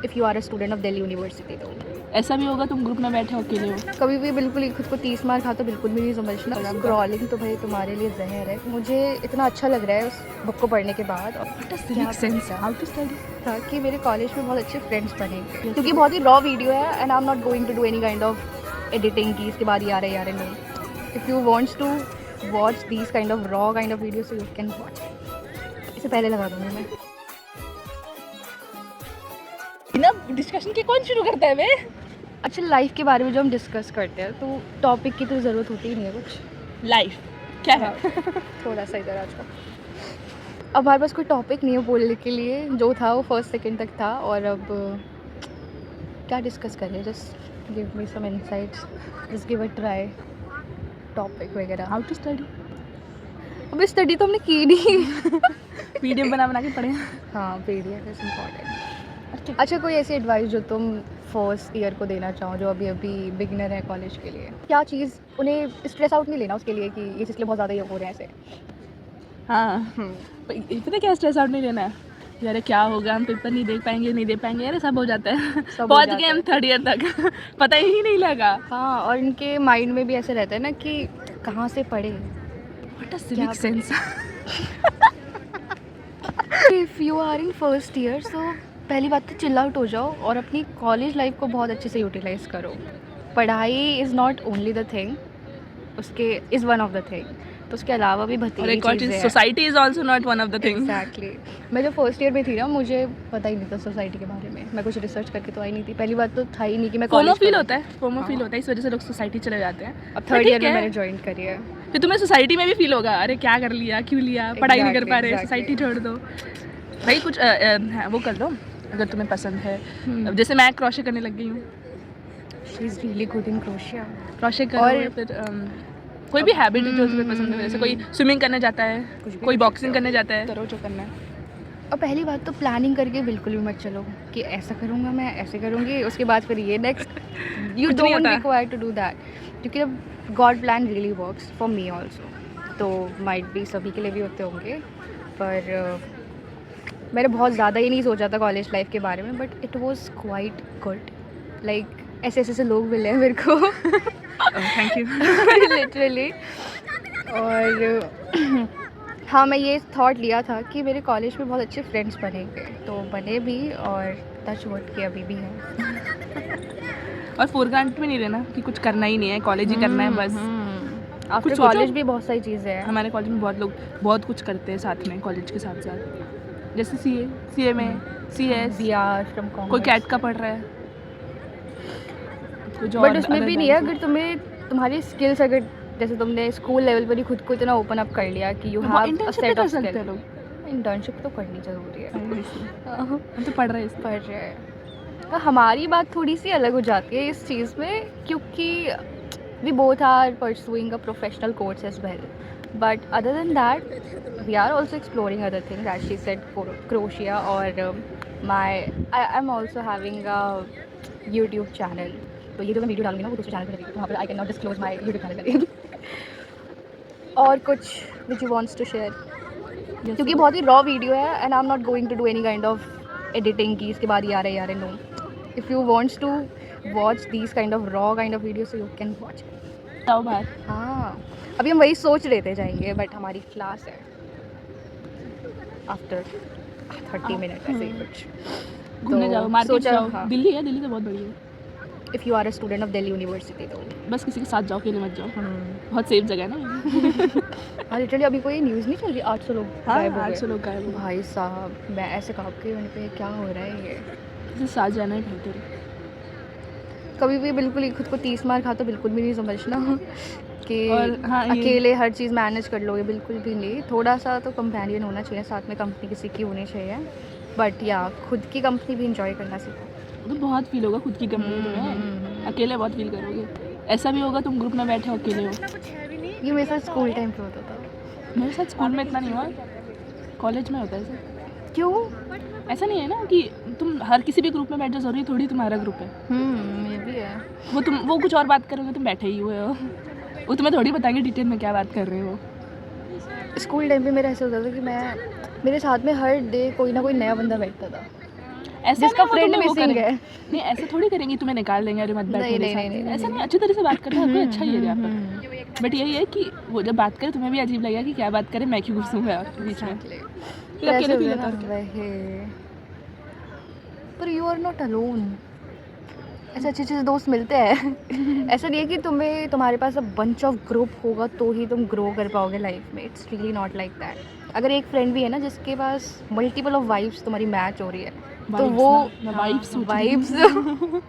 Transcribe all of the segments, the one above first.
If you are a student of Delhi University. तो ऐसा भी होगा तुम ग्रुप में बैठे हो अकेले हो? कभी भी बिल्कुल ही खुद को 30 मार खा तो बिल्कुल भी नहीं समझना। स्क्रॉलिंग तो भाई तुम्हारे लिए जहर है। मुझे इतना अच्छा लग रहा है उस बुक को पढ़ने के बाद, और हाउ टू स्टडी था कि मेरे कॉलेज में बहुत अच्छे फ्रेंड्स बनेंगे, क्योंकि बहुत ही रॉ वीडियो है and I am not going to do any kind of editing की इसके बाद यार नहीं। If you wants to watch these kind of raw kind of video so you can watch. इसे पहले लगा दूँगी मैं। बिना डिस्कशन के कौन शुरू करता है बे? अच्छा, लाइफ के बारे में जो हम डिस्कस करते हैं तो टॉपिक की तो ज़रूरत होती ही नहीं है कुछ। लाइफ क्या है? थोड़ा सा इधर आ जाओ। अब हमारे पास कोई टॉपिक नहीं है बोलने के लिए, जो था वो फर्स्ट सेकंड तक था, और अब क्या डिस्कस करें? Just give me some insights, just give a try topic वगैरह। How to study? अभी स्टडी तो हमने की नहीं। पीडीएफ बना के पढ़े। हाँ, पीडीएफ इज इम्पॉर्टेंट। अच्छा, कोई ऐसी एडवाइस जो तुम फर्स्ट ईयर को देना चाहो जो अभी बिगिनर है कॉलेज के लिए? क्या चीज़ उन्हें स्ट्रेस आउट नहीं लेना उसके लिए कि ये इसलिए बहुत ज़्यादा ये हो रहे हैं ऐसे? हाँ, पता क्या स्ट्रेस आउट नहीं लेना है यार, क्या होगा, हम पेपर नहीं देख पाएंगे यार, सब हो जाता है। पहुंच गए हम थर्ड ईयर तक, पता ही नहीं लगा। हाँ, और इनके माइंड में भी ऐसे रहता है ना कि कहाँ से पढ़े। What a civic sense. If you are in first year so पहली बात तो चिल आउट हो जाओ और अपनी कॉलेज लाइफ को बहुत अच्छे से यूटिलाइज़ करो। पढ़ाई is not only the thing, उसके is one of the thing, तो उसके अलावा भी भतीजी चीज़ें हैं। Society is also not one of the things. Exactly. मैं जब फर्स्ट ईयर में थी ना, मुझे पता ही नहीं था सोसाइटी के बारे में, मैं कुछ रिसर्च करके तो आई नहीं थी। पहली बात तो था ही नहीं कि मैं फोमो कॉलेज फील होता है, फोमो फील होता है, इस वजह से लोग सोसाइटी चले जाते हैं। अब थर्ड ईयर में मैंने ज्वाइन करी है। फिर तुम्हें सोसाइटी में भी फील होगा, अरे क्या कर लिया, क्यों लिया, पढ़ाई नहीं कर पा रहे, सोसाइटी छोड़ दो भाई, कुछ वो कर लो अगर तुम्हें पसंद है। अब जैसे मैं क्रोशे करने लग गई हूँ। She is really good in crochet. Crochet करो, और फिर कोई भी हैबिट जो तुम्हें पसंद है, जैसे कोई स्विमिंग करने जाता है, कोई बॉक्सिंग करने जाता है, करो जो करना है। और पहली बात तो प्लानिंग करके बिल्कुल भी मत चलो कि ऐसा करूँगा मैं, ऐसे करूँगी, उसके बाद फिर ये next. You don't require to do that, क्योंकि जब god plan really works for me also, तो माइट भी सभी के लिए भी होते होंगे, पर मैंने बहुत ज़्यादा ही नहीं सोचा था कॉलेज लाइफ के बारे में, but it was quite good. Like ऐसे लोग मिले हैं मेरे को। Thank you. लिटरली। और हाँ, मैं ये थॉट लिया था कि मेरे कॉलेज में बहुत अच्छे फ्रेंड्स बनेंगे, तो बने भी, और टच वुड के अभी भी हैं। और फोरग्रांट में नहीं रहना कि कुछ करना ही नहीं है, कॉलेज ही करना है बस। आफ्टर कॉलेज भी बहुत सारी चीज़ें हैं। हमारे कॉलेज में बहुत लोग बहुत कुछ करते हैं साथ में, कॉलेज के साथ साथ, जैसे सीए में CS, कोई कैट का पढ़ रहा है, बट उसमें भी नहीं है। अगर तुम्हारी स्किल्स, अगर जैसे तुमने स्कूल लेवल पर ही खुद को इतना ओपन अप कर लिया कि you have a set of skill, internship तो करनी ज़रूरी है। हम तो पढ़ रहे हैं। हमारी बात थोड़ी सी अलग हो जाती है इस चीज़ में, क्योंकि we both are pursuing a professional course as well, but other than that we are also exploring other things, as she said, crochet, or I'm also having a YouTube channel, तो ये जो मैं वीडियो डालूंगी ना वो दूसरे channel पे लगेगी, तो वहाँ पर I cannot disclose my YouTube channel लगेगी। और कुछ which you wants to share, क्योंकि बहुत ही रॉ वीडियो है and I am not going to do any kind of editing की इसके बाद यार no. If you wants to watch these kind of raw kind of video so you can watch. जाओ बाहर। हाँ, अभी हम वही सोच रहे थे जाएंगे, बट हमारी क्लास है आफ्टर 30 मिनट ऐसे ही कुछ। घूमने जाओ, मार्केट जाओ। हाँ। दिल्ली तो बहुत बढ़िया है। If you are a student of Delhi University तो बस किसी के साथ जाओ, अकेले मत जाओ। बहुत सेफ जगह है ना। हाँ, लिटरली अभी कोई न्यूज़ नहीं चल रही, 800 लोग गायब हो गए। 800 लोग गायब हो गए। भाई साहब, मैं ऐसे काँप के वहीं पे क्या हो रहा है ये। किसी साथ जाना ही बेहतर है। कभी भी बिल्कुल ही खुद को 30 मार खा तो बिल्कुल भी नहीं समझना कि हाँ, अकेले हर चीज़ मैनेज कर लोगे, बिल्कुल भी नहीं। थोड़ा सा तो कंपेनियन होना चाहिए, साथ में कंपनी किसी की होनी चाहिए, बट या खुद की कंपनी भी इंजॉय करना सीखो। तो बहुत फील होगा खुद की कंपनी में, अकेले बहुत फील करोगे। ऐसा भी होगा तुम ग्रुप में बैठे हो अकेले हो। ये मेरे साथ स्कूल टाइम पे होता था। मेरे साथ स्कूल में इतना नहीं हुआ, कॉलेज में होता है ऐसा। क्यों? ऐसा नहीं है ना कि तुम हर किसी भी ग्रुप में बैठ जाओ, जरूरी थोड़ी तुम्हारा ग्रुप है। ये भी है। वो कुछ और बात करोगे, तुम बैठे ही हुए हो, वो तुम्हें थोड़ी बताएंगे डिटेल में क्या बात कर रहे हो। स्कूल टाइम पे मेरा ऐसा होता था कि मेरे साथ में हर डे कोई ना कोई नया बंदा बैठता था। ऐसा जिसका नहीं वो फ्रेंड तुम्हें वो मिसिंग करेंगे। है। नहीं ऐसे थोड़ी करेंगी, तुम्हें निकाल देंगे, अरे मत बैठ नहीं, मेरे नहीं, साथ। नहीं, ऐसा नहीं, नहीं, अच्छी तरह से बात करना हर कोई अच्छा ही है यहाँ पर। हम्म। बट यही है कि वो जब बात करे तुम्हें भी अजीब लगेगा कि क्या बात करे, मैं क्यों घुसूँ बीच में, Exactly. फिर तो ऐसे अकेले हो फील गया होता ना है और क्या। वही। पर यू आर नॉट अलोन। ऐसे अच्छे अच्छे दोस्त मिलते हैं। ऐसा नहीं है कि तुम्हें तुम्हारे पास अब बंच ऑफ ग्रुप होगा तो ही तुम ग्रो कर पाओगे लाइफ में। It's really not like that. अगर एक फ्रेंड भी है ना जिसके पास मल्टीपल ऑफ वाइब्स तुम्हारी मैच हो रही है तो Vibes वो ना, मैं vibes सोच रही वाइब्स हूँ।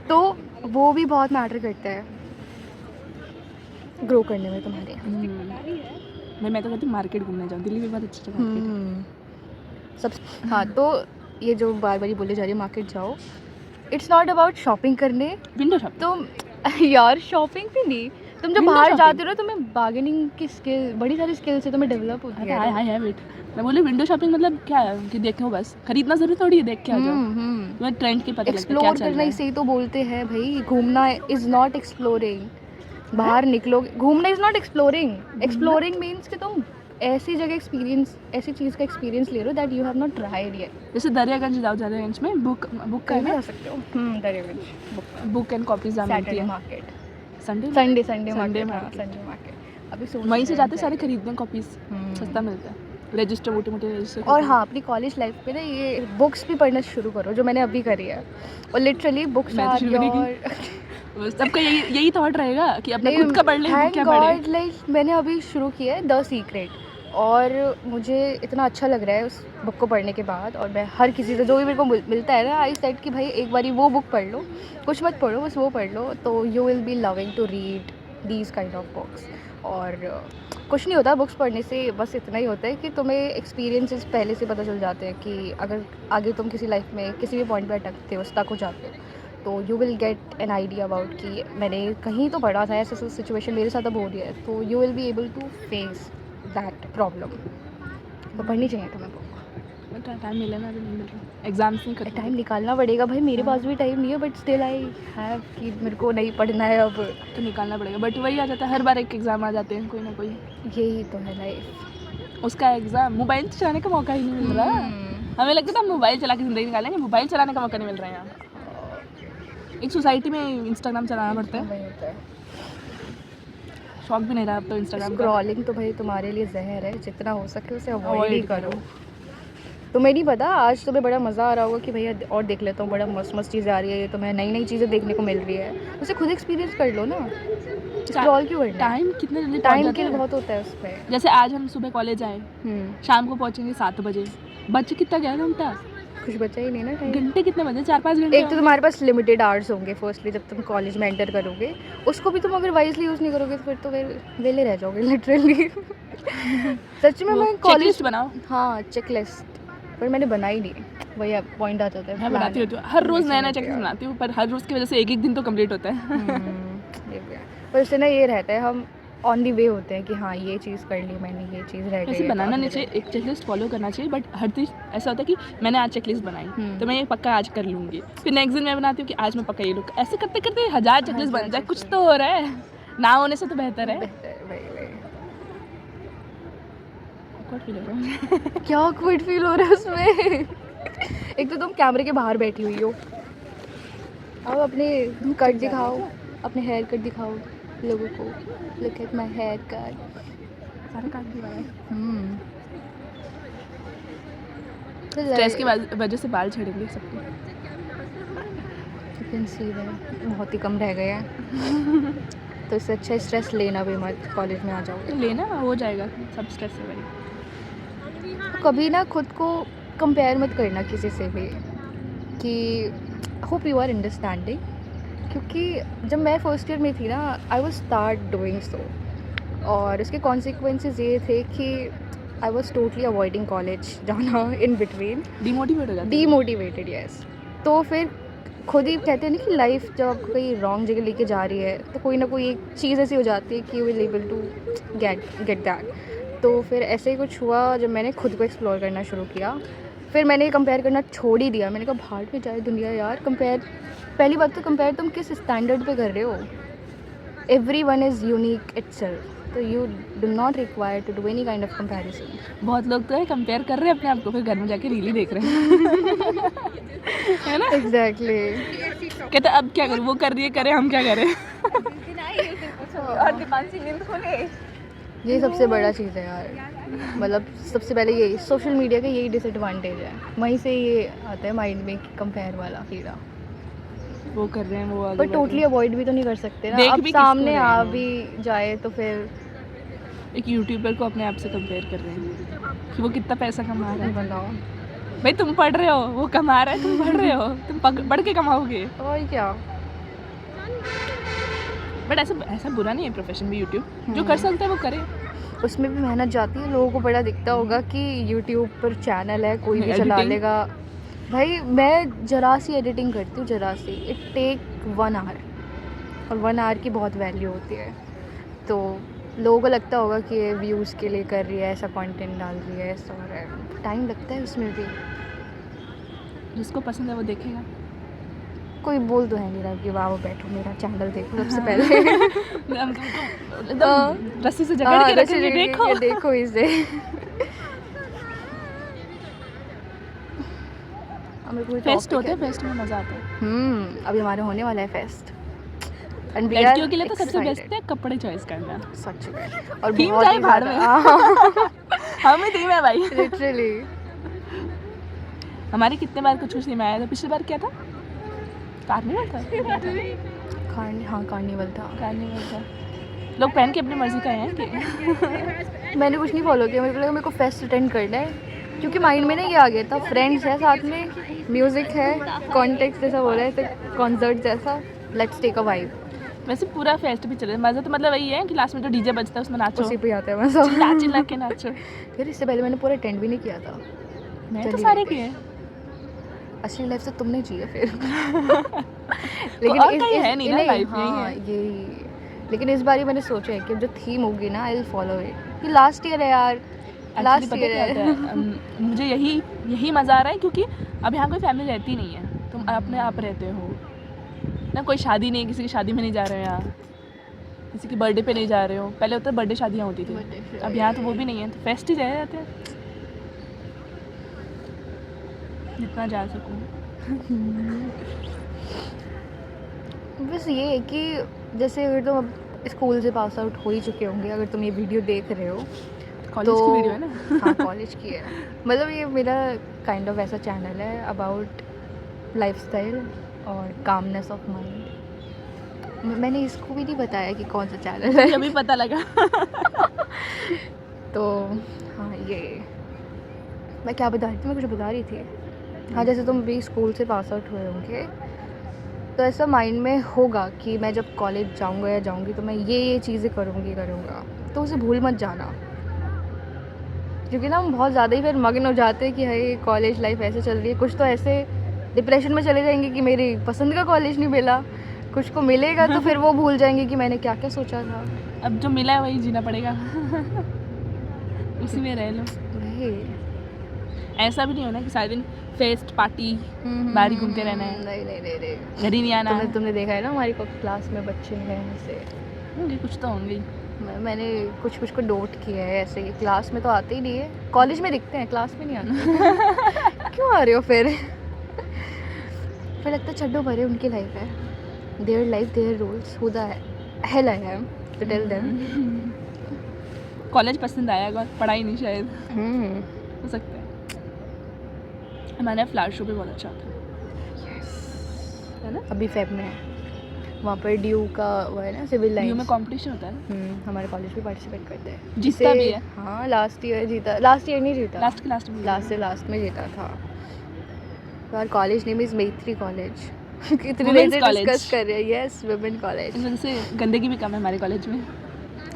तो वो भी बहुत मैटर करता है ग्रो करने में तुम्हारे। मैं तो कहती हूँ मार्केट घूमने जाऊँ, दिल्ली में बहुत अच्छी मार्केट है। सब हाँ। तो ये जो बार बार बोली जा रही है मार्केट जाओ, इट्स नॉट अबाउट शॉपिंग करने। विंडो शॉपिंग, तुम यार शॉपिंग भी नहीं, तुम जब Window बाहर shopping. जाते हो ना तुम्हें बार्गेनिंग की स्किल, बड़ी सारी स्किल से तुम्हें डेवलप होती अरे है। हाय हाय हाय वेट, मैं बोली विंडो शॉपिंग मतलब क्या है कि देखो बस, खरीदना जरूरी थोड़ी है, देख के आ जाओ, तुम्हें ट्रेंड के पता लगता है क्या एक्सप्लोर चल करना रहा ही है। सही तो बोलते हैं भाई। घूमना इज नॉट एक्सप्लोरिंग। बाहर निकलोगे, घूमना is not exploring. Exploring means कि तुम ऐसी जगह एक्सपीरियंस, ऐसी चीज़ का एक्सपीरियंस ले रहे हो that you have not tried yet. जैसे दरियागंज जाओ, दरियागंज में बुक का कहीं है भी ना, जा सकते हो। दरियागंज बुक एंड कॉपीज जहाँ मिलती सैटरडे है market, Sunday Sunday Sunday market, हाँ market. Sunday market. अभी सोच वहीं से रहे हैं जाते सारे जाएंगे। खरीदने कॉपीज, सस्ता मिलता है, रजिस्टर मोटे मोटे रजिस्टर। और हाँ, अपनी कॉलेज लाइफ पे ना ये बुक्स भी पढ़ना शुरू करो जो मैंने अभी करी है। और लिटरली बुक्स मैं तो आर शुरू भी नहीं योर। सबका यही थॉट रहेगा कि अपना खुद का पढ़ ले, बुक क्या पढ़े। गॉड, लाइक मैंने अभी शुरू किया है द सीक्रेट और मुझे इतना अच्छा लग रहा है उस बुक को पढ़ने के बाद। और मैं हर किसी से जो भी मेरे को मिलता है ना, आई सेड कि भाई एक बारी वो बुक पढ़ लो, कुछ मत पढ़ो, बस वो पढ़ लो तो you will be loving to read these kind of books. और कुछ नहीं होता बुक्स पढ़ने से, बस इतना ही होता है कि तुम्हें एक्सपीरियंसेस पहले से पता चल जाते हैं कि अगर आगे तुम किसी लाइफ में किसी भी पॉइंट पर अटकते हो, स्टक हो जाते हो, तो you will get an idea about कि मैंने कहीं तो पढ़ा था, ऐसा सिचुएशन मेरे साथ अब हो रही है, तो you will be able to face that problem. तो पढ़नी चाहिए तुम्हें बुक। टाइम मिले ना, अभी नहीं मिल रहा, एग्जाम्स नहीं कर टाइम निकालना पड़ेगा भाई, मेरे पास भी टाइम नहीं है बट स्टिल आई हैव कि मेरे को नहीं पढ़ना है अब। तो निकालना पड़ेगा, बट वही आ जाता है, हर बार एक एग्जाम आ जाते हैं कोई ना कोई। यही तो है लाइफ। उसका एग्जाम, मोबाइल चलाने का मौका ही नहीं मिल रहा। हमें लगता था मोबाइल चला के ज़िंदगी निकालेंगे, मोबाइल चलाने का मौका नहीं मिल रहा है यहाँ। एक सोसाइटी में इंस्टाग्राम चलाना पड़ता है, वही होता है। शौक भी नहीं रहा अब तो इंस्टाग्राम का। स्क्रॉलिंग तो भाई तुम्हारे लिए जहर है, जितना हो सके उसे अवॉइड ही Avoid करो। करो। तुम्हें नहीं पता, आज तुम्हें बड़ा मज़ा आ रहा होगा कि भैया और देख लेता हूँ, बड़ा मस्त मस्त चीज़ें आ रही है, ये तुम्हें नई नई चीज़ें देखने को मिल रही है, उसे खुद एक्सपीरियंस कर लो ना। स्क्रॉल क्यों करना? टाइम कितने जल्दी पहुंच टाइम जाता किल है। बहुत होता है उस पर। जैसे आज हम सुबह कॉलेज आए, शाम को पहुंचेंगे 7 बजे, बच्चे कितना गया घंटा, कुछ बचा ही नहीं ना टाइम। घंटे कितने बजे, 4-5 घंटे। एक तो तुम्हारे पास लिमिटेड आवर्स होंगे फर्स्टली जब तुम कॉलेज में एंटर करोगे, उसको भी तुम अगर वाइजली यूज़ नहीं करोगे तो फिर तो वेले रह जाओगे लिटरली। सच में मैं कॉलेज चेकलिस्ट बनाओ। हाँ चेकलिस्ट, पर मैंने बनाई नहीं, वही पॉइंट आ जाता है। मैं बनाती होती हूँ हर रोज़ नया नया चेकलिस्ट बनाती हूँ, पर हर रोज़ की वजह से एक दिन तो कंप्लीट होता है। ये भी है। पर उससे ना ये रहता है हम ऑन दी वे होते हैं कि हाँ ये चीज़ कर ली मैंने, ये चीज़ रह गई ऐसे है, बनाना तो नहीं अब चाहिए, एक चेकलिस्ट फॉलो करना चाहिए, बट हर चीज़ ऐसा होता है कि मैंने आज चेकलिस्ट बनाई तो मैं ये पक्का आज कर लूँगी, फिर नेक्स्ट दिन मैं बनाती हूँ कि आज मैं पक्का ये लूँ। ऐसे करते करते 1000 चेकलिस्ट बन जाए, कुछ तो हो रहा है, ना होने से तो बेहतर है। बेहतर है, वही। Awkward feel हो रहा है। क्या ऑकवर्ड फील हो रहा है उसमें? एक तो तुम कैमरे के बाहर बैठी हुई हो, अब अपने कट दिखाओ, अपने हेयर कट दिखाओ लोगों को। Look at my haircut. सारे काट दिया है। स्ट्रेस की वजह से बाल झड़ेंगे सबके। यू कैन सी दैट बहुत ही कम रह गए हैं। तो इससे अच्छा स्ट्रेस लेना भी मत, कॉलेज में आ जाओगे तो लेना हो जाएगा, सब स्ट्रेस से भाई। तो कभी ना खुद को कंपेयर मत करना किसी से भी कि होप यू आर अंडरस्टैंडिंग। क्योंकि जब मैं फर्स्ट ईयर में थी ना, I was start doing so, और उसके कॉन्सिक्वेंसेस ये थे कि I was totally avoiding college जाना इन बिटवीन। डिमोटिवेट हो जाता है। Demotivated, yes. तो फिर खुद ही कहते हैं ना कि लाइफ जब आपको कहीं रॉन्ग जगह लेके जा रही है तो कोई ना कोई एक चीज़ ऐसी हो जाती है कि you will able to get that. तो फिर ऐसे ही कुछ हुआ जब मैंने खुद को एक्सप्लोर करना शुरू किया। फिर मैंने कंपेयर करना छोड़ ही दिया। मैंने कहा भाड़ में जाए दुनिया यार, कंपेयर। पहली बात तो कंपेयर तुम किस स्टैंडर्ड पे कर रहे हो? Everyone is unique itself. तो you do not require to do any kind of comparison. बहुत लोग तो है कंपेयर कर रहे हैं अपने आप को, फिर घर में जाके रील ही देख रहे हैं. है ना? एग्जैक्टली. कहते अब क्या करूँ, वो कर रही है, करे हम क्या करें. और दुकान से नींद खोले. ये सबसे बड़ा चीज़ है यार. मतलब सबसे पहले यही सोशल मीडिया का यही डिसएडवांटेज है. वहीं से ये आता है माइंड में कंपेयर वाला कीड़ा. वो कर रहे हैं, वो आगे पर बढ़ टोटली रहे हैं. अवॉइड भी तो नहीं कर सकते ना. देख अब भी किसको सामने रहे आ हैं. भी जाए तो फिर एक यूट्यूबर को अपने आप से कंपेयर कर रहे हैं कि वो कितना पैसा कमा रहा है. बताओ. भाई तुम पढ़ रहे हो, वो कमा रहा है, तुम पढ़ रहे हो, तुम बढ़ के कमाओगे. और क्या. बट ऐसा बुरा नहीं है प्रोफेशन भी यूट्यूब. जो कर सकता है वो करे. उसमें भी मेहनत जाती है. लोगों को बड़ा दिखता होगा कि यूट्यूब पर चैनल है, कोई भी चला Editing. लेगा. भाई मैं जरा सी एडिटिंग करती हूँ, जरा सी. इट टेक 1 आवर, और 1 आवर की बहुत वैल्यू होती है. तो लोगों को लगता होगा कि ये व्यूज़ के लिए कर रही है, ऐसा कंटेंट डाल रही है, ऐसा हो रहा है. टाइम लगता है उसमें भी. जिसको पसंद है वो देखेगा. कोई बोल तो है नहीं रहा कि वाह वो बैठो मेरा चैनल देखो सबसे पहले. हम तुमको एकदम रस्सी से जकड़ के रखेंगे, देखो. ये देखो इसे. फेस्ट होते हैं, फेस्ट में मज़ा आता है. अभी हमारे होने वाला है फेस्ट. लड़कियों के लिए तो सबसे बेस्ट है कपड़े चॉइस करना. सच में. और थीम बहुत जाए ही भाड़ में. हम ही थीम है भाई. लिटरली. हमारे कितने बार कुछ नहीं आया था. पिछली बार क्या था, कार्निवल था. कार्निवल था. कार्निवल था. लोग पहन के अपनी मर्जी का हैं कि मैंने कुछ नहीं फॉलो किया. मेरे को लगा मेरे को फेस्ट अटेंड करना है, क्योंकि माइंड में ना ये आ गया था फ्रेंड्स है साथ में, म्यूज़िक है, कॉन्टेक्स्ट जैसा बोला है, तो कॉन्सर्ट जैसा. Let's take a vibe. वैसे पूरा फेस्ट भी चले. मज़ा तो मतलब वही है कि लास्ट में जो डीजे बजता है उसमें नाचो, उसी पे आता है मज़ा. चिल्ला के नाचो. फिर इससे पहले मैंने पूरा अटेंड भी नहीं किया था. मैं तो चली सारे गई. किए. असली लाइफ तो तुमने जी है फिर. और कहीं है नहीं ना लाइफ में ही हाँ है. यही. लेकिन इस बार मैंने सोचा है कि जो थीम होगी ना, आई विल फॉलो इट. ये लास्ट ईयर है यार. लास्ट ईयर है. मुझे यही मज़ा आ रहा है क्योंकि अब यहाँ कोई फैमिली रहती नहीं है. तुम अपने आप रहते हो ना. कोई शादी नहीं, किसी की शादी में नहीं जा रहे हो यहाँ, किसी की बर्थडे पे नहीं जा रहे हो. पहले होता बर्थडे शादियाँ होती थी, अब यहाँ तो वो भी नहीं है. तो फेस्ट ही रह जाते हैं जितना जा सकूँ. बस ये है कि जैसे अगर तुम अब स्कूल से पास आउट हो ही चुके होंगे, अगर तुम ये वीडियो देख रहे हो कॉलेज की वीडियो है ना. हाँ कॉलेज की है. मतलब ये मेरा काइंड ऑफ ऐसा चैनल है अबाउट लाइफस्टाइल और कामनेस ऑफ माइंड. मैंने इसको भी नहीं बताया कि कौन सा चैनल है. अभी पता लगा. तो हाँ ये मैं क्या बता रही थी, मैं कुछ बता रही थी. हाँ जैसे तुम भी स्कूल से पास आउट हुए होंगे, तो ऐसा माइंड में होगा कि मैं जब कॉलेज जाऊँगा या जाऊँगी तो मैं ये चीज़ें करूँगा. तो उसे भूल मत जाना, क्योंकि ना हम बहुत ज़्यादा ही फिर मग्न हो जाते हैं कि हाय कॉलेज लाइफ ऐसे चल रही है. कुछ तो ऐसे डिप्रेशन में चले जाएंगे कि मेरी पसंद का कॉलेज नहीं मिला. कुछ को मिलेगा तो फिर वो भूल जाएंगे कि मैंने क्या क्या सोचा था. अब जो मिला है वही जीना पड़ेगा. उसी में रह लो. ऐसा भी नहीं होना कि सारे दिन फेस्ट पार्टी बाहर ही घूमते रहना है. नहीं. घर ही नहीं आना है. तुमने देखा है ना हमारी क्लास में बच्चे हैं ऐसे. होंगे कुछ तो होंगे. मैंने कुछ को नोट किया है ऐसे. ये क्लास में तो आते ही नहीं है, कॉलेज में दिखते हैं, क्लास में नहीं आते. क्यों आ रहे हो फिर लगता है छड्डो भरे उनकी लाइफ है. Their life their rules. Who the hell I am to tell them. College पसंद आएगा, पढ़ाई नहीं शायद. हो सकता है. हमारा फ्लावर शो भी बहुत अच्छा था. है ना. अभी फेब में है. वहाँ पर ड्यू का वो है ना, सिविल लाइंस. ड्यू में कंपटीशन होता है. हमारे कॉलेज भी पार्टिसिपेट करते हैं. जीता भी है. हाँ लास्ट ईयर जीता. लास्ट ईयर नहीं जीता, लास्ट में जीता था. यार कॉलेज नेम इज मैत्री कॉलेज. कितनी देर से डिस्कस कर रहे हैं. Yes women college. वैसे गंदगी भी कम है हमारे कॉलेज में.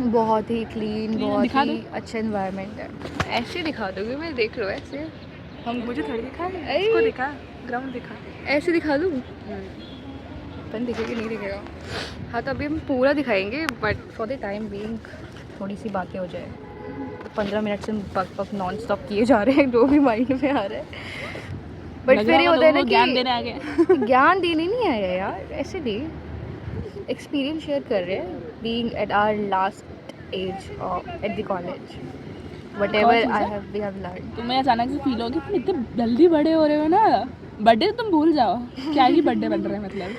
बहुत ही क्लीन, बहुत ही अच्छा एनवायरनमेंट है. ऐसे दिखा दोगे, मैं देख लो ऐसे. हम मुझे थोड़ी दिखा, इसको दिखा, ग्राउंड दिखा. ऐसे दिखा दूँ. पता दिखेगा नहीं दिखेगा. हाँ तो अभी हम पूरा दिखाएंगे, but for the time being थोड़ी सी बातें हो जाए. 15 मिनट से पक नॉन स्टॉप किए जा रहे हैं, जो भी माइंड में आ रहा है. बट फिर ये होता है ना कि ज्ञान देने आ गए. ज्ञान देने नहीं आया यार, ऐसे नहीं. एक्सपीरियंस शेयर कर रहे हैं. Being at our last age at the college. Whatever चीज़ है? we have learned. तुम्हें अचानक से फील होगी तुम इतने जल्दी बड़े हो रहे हो ना, बर्थडे तुम भूल जाओ क्या ही बर्थडे बन रहा है मतलब।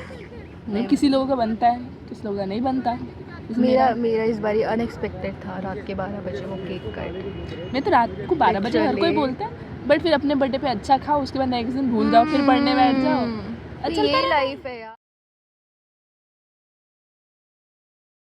नहीं, किसी लोगों का बनता है, किसी लोगों का नहीं बनता। जैसे मेरा इस बार अनएक्सपेक्टेड था, रात के 12 बजे वो केक कट। मैं तो रात को 12 बजे हर कोई Literally. बोलता है, बट फिर अपने बर्थडे पे अच्छा खाओ, उसके बाद नेक्स्ट दिन भूल जाओ, फिर पढ़ने बैठ जाओ। अच्छा ये लाइफ है